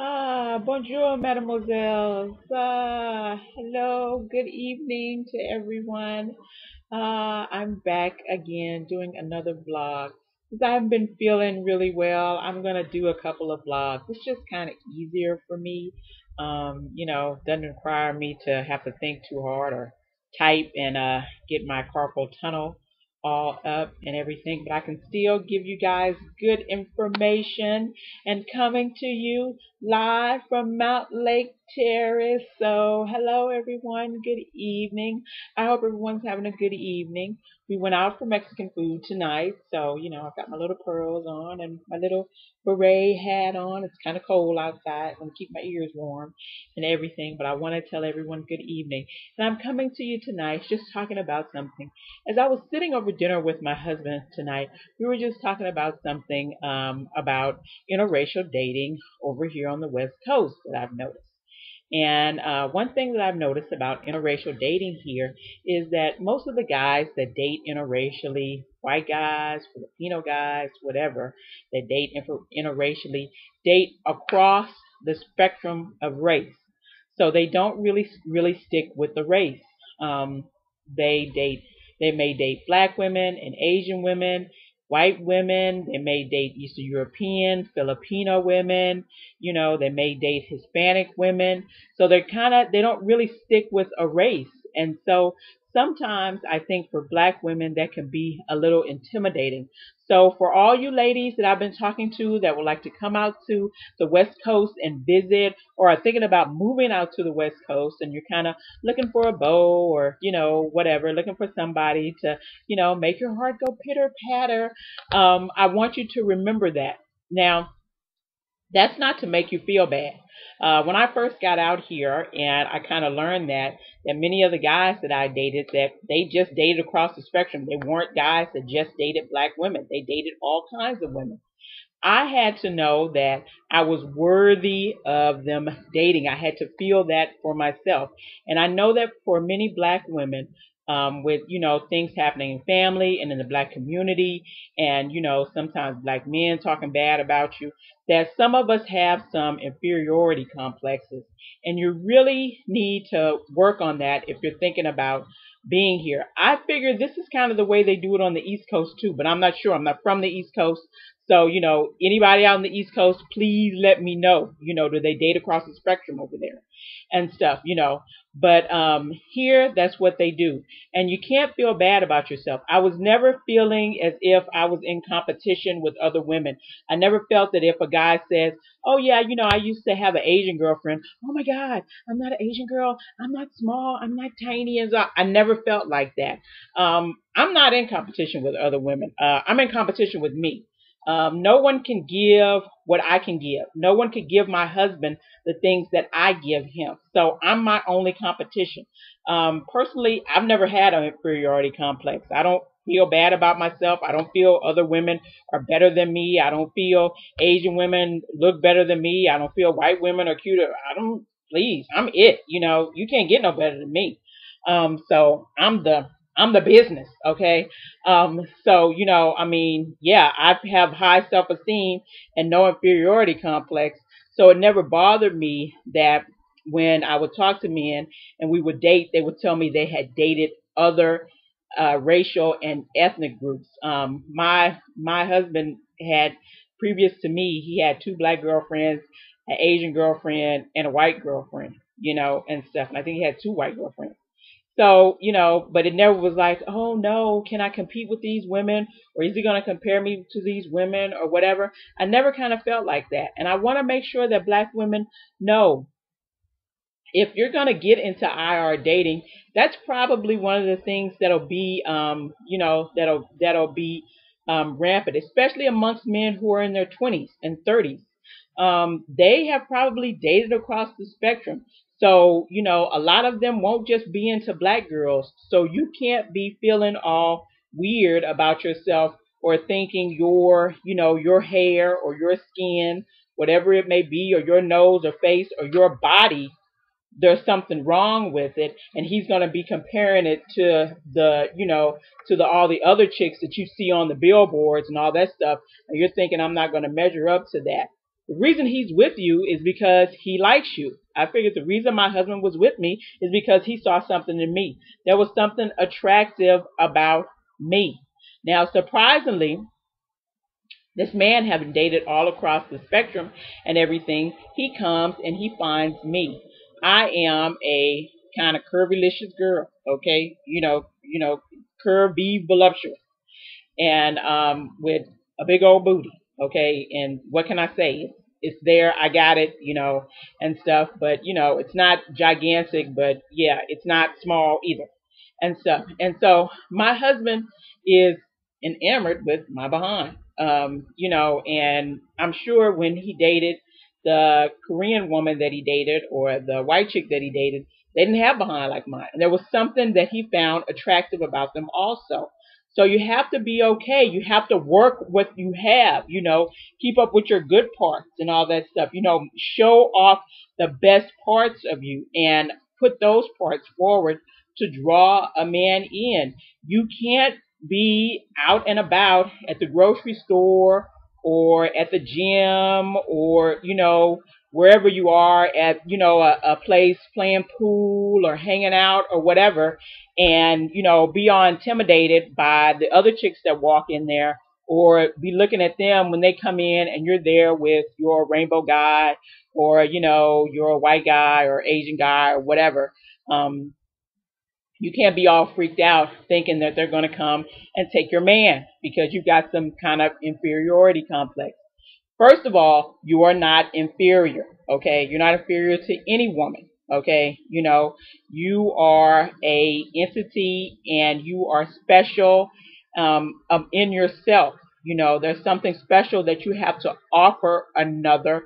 Bonjour, mademoiselles. Hello, good evening to everyone. I'm back again doing another vlog. Since I haven't been feeling really well, I'm gonna do a couple of vlogs. It's just kind of easier for me. Doesn't require me to have to think too hard or type and get my carpal tunnel all up and everything, but I can still give you guys good information and coming to you live from Mount Lake Terrace. So, hello everyone. Good evening. I hope everyone's having a good evening. We went out for Mexican food tonight, so I've got my little pearls on and my little beret hat on. It's kind of cold outside. I'm gonna keep my ears warm and everything, but I want to tell everyone good evening. And I'm coming to you tonight just talking about something. As I was sitting over dinner with my husband tonight, we were just talking about something about interracial dating over here on the West Coast that I've noticed. And one thing that I've noticed about interracial dating here is that most of the guys that date interracially, white guys, Filipino guys, whatever, that date interracially, date across the spectrum of race. So they don't really stick with the race. Um, they date. They may date black women and Asian women, white women. They may date Eastern European, Filipino women. They may date Hispanic women. So they don't really stick with a race. And so sometimes I think for black women that can be a little intimidating. So for all you ladies that I've been talking to that would like to come out to the West Coast and visit or are thinking about moving out to the West Coast and you're kind of looking for a beau or, whatever, looking for somebody to, make your heart go pitter patter, I want you to remember that. Now, that's not to make you feel bad. When I first got out here and I kind of learned that many of the guys that I dated, that they just dated across the spectrum. They weren't guys that just dated black women. They dated all kinds of women. I had to know that I was worthy of them dating. I had to feel that for myself. And I know that for many black women, with, things happening in family and in the black community, and, sometimes black men talking bad about you, that some of us have some inferiority complexes. And you really need to work on that if you're thinking about being here. I figure this is kind of the way they do it on the East Coast too, but I'm not sure. I'm not from the East Coast. So, anybody out on the East Coast, please let me know. Do they date across the spectrum over there and stuff. But here, that's what they do. And you can't feel bad about yourself. I was never feeling as if I was in competition with other women. I never felt that if a guy says, oh, yeah, I used to have an Asian girlfriend. Oh, my God, I'm not an Asian girl. I'm not small. I'm not tiny. I never felt like that. I'm not in competition with other women. I'm in competition with me. No one can give what I can give. No one can give my husband the things that I give him. So I'm my only competition. Personally, I've never had an inferiority complex. I don't feel bad about myself. I don't feel other women are better than me. I don't feel Asian women look better than me. I don't feel white women are cuter. Please, I'm it. You can't get no better than me. So I'm the business, okay? Yeah, I have high self-esteem and no inferiority complex. So it never bothered me that when I would talk to men and we would date, they would tell me they had dated other racial and ethnic groups. My husband had, previous to me, he had two black girlfriends, an Asian girlfriend, and a white girlfriend, and stuff. And I think he had two white girlfriends. So, but it never was like, oh no, can I compete with these women? Or is he going to compare me to these women or whatever? I never kind of felt like that. And I want to make sure that black women know if you're going to get into IR dating, that's probably one of the things that'll be, that'll be rampant, especially amongst men who are in their 20s and 30s. They have probably dated across the spectrum. So, a lot of them won't just be into black girls. So you can't be feeling all weird about yourself or thinking your hair or your skin, whatever it may be, or your nose or face or your body, there's something wrong with it, and he's going to be comparing it to the all the other chicks that you see on the billboards and all that stuff, and you're thinking I'm not going to measure up to that. The reason he's with you is because he likes you. I figured the reason my husband was with me is because he saw something in me. There was something attractive about me. Now, surprisingly, this man, having dated all across the spectrum and everything, he comes and he finds me. I am a kind of curvylicious girl, okay? Curvy, voluptuous, and with a big old booty, okay? And what can I say? It's there. I got it, and stuff. But it's not gigantic, but yeah, it's not small either, and stuff. And so my husband is enamored with my behind, and I'm sure when he dated the Korean woman that he dated or the white chick that he dated, they didn't have behind like mine. And there was something that he found attractive about them also. So you have to be okay. You have to work what you have, keep up with your good parts and all that stuff, show off the best parts of you and put those parts forward to draw a man in. You can't be out and about at the grocery store or at the gym or, wherever you are at, a place playing pool or hanging out or whatever, and, be all intimidated by the other chicks that walk in there, or be looking at them when they come in and you're there with your rainbow guy or, your white guy or Asian guy or whatever. You can't be all freaked out thinking that they're going to come and take your man because you've got some kind of inferiority complex. First of all, you are not inferior, okay? You're not inferior to any woman, okay? You are a entity and you are special in yourself. There's something special that you have to offer another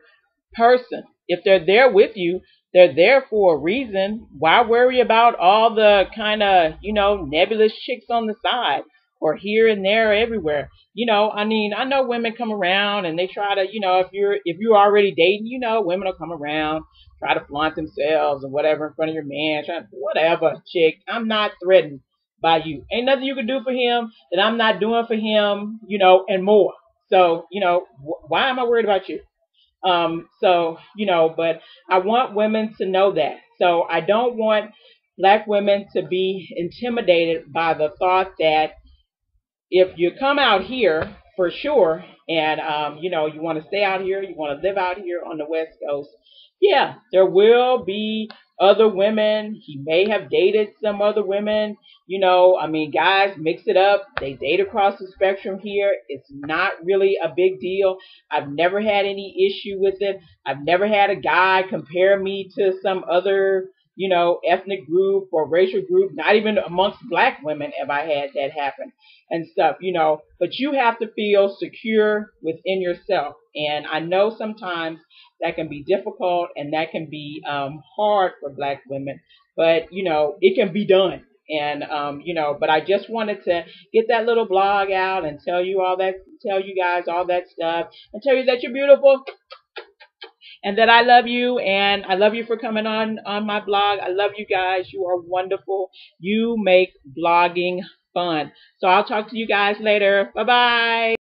person. If they're there with you, they're there for a reason. Why worry about all the kind of, nebulous chicks on the side or here and there or everywhere? I know women come around and they try to, if you're already dating, women will come around, try to flaunt themselves or whatever in front of your man, whatever, chick. I'm not threatened by you. Ain't nothing you can do for him that I'm not doing for him, and more. So, why am I worried about you? But I want women to know that. So I don't want black women to be intimidated by the thought that if you come out here for sure and, you want to stay out here, you want to live out here on the West Coast, yeah, there will be other women. He may have dated some other women. Guys mix it up. They date across the spectrum here. It's not really a big deal. I've never had any issue with it. I've never had a guy compare me to some other, ethnic group or racial group. Not even amongst black women have I had that happen and stuff, But you have to feel secure within yourself. And I know sometimes that can be difficult and that can be hard for black women, but it can be done. And but I just wanted to get that little blog out and tell you guys all that stuff, and tell you that you're beautiful and that I love you, and I love you for coming on my blog. I love you guys. You are wonderful. You make blogging fun. So I'll talk to you guys later. Bye bye.